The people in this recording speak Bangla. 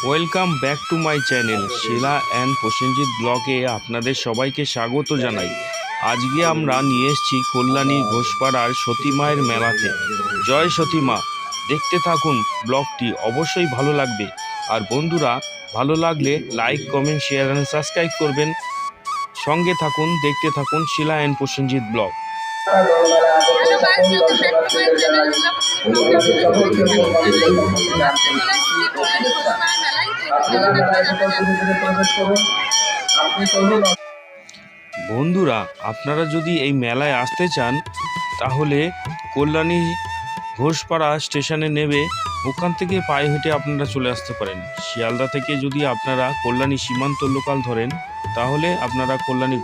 Welcome back to my channel Shila and Prosenjit ব্লগে আপনাদের সবাইকে স্বাগত জানাই। আজকে আমরা নিয়ে এসেছি কল্যাণী ঘোষপাড়ার সতী মায়ের মেলাতে। জয় সতী মা। দেখতে থাকুন ব্লগটি, অবশ্যই ভালো লাগবে। আর বন্ধুরা, ভালো লাগলে like, comment, share and subscribe করবেন। সঙ্গে থাকুন, দেখতে থাকুন শিলা অ্যান্ড প্রসেনজিৎ ব্লগ। বন্ধুরা, আপনারা যদি এই মেলায় আসতে চান তাহলে কল্যাণী ঘোষপাড়া স্টেশনে নেমে ওখান থেকে পায়ে হেঁটে আপনারা চলে আসতে পারেন। শিয়ালদা থেকে যদি আপনারা কল্যাণী সীমান্ত লোকাল ধরেন তাহলে আপনারা কল্যাণী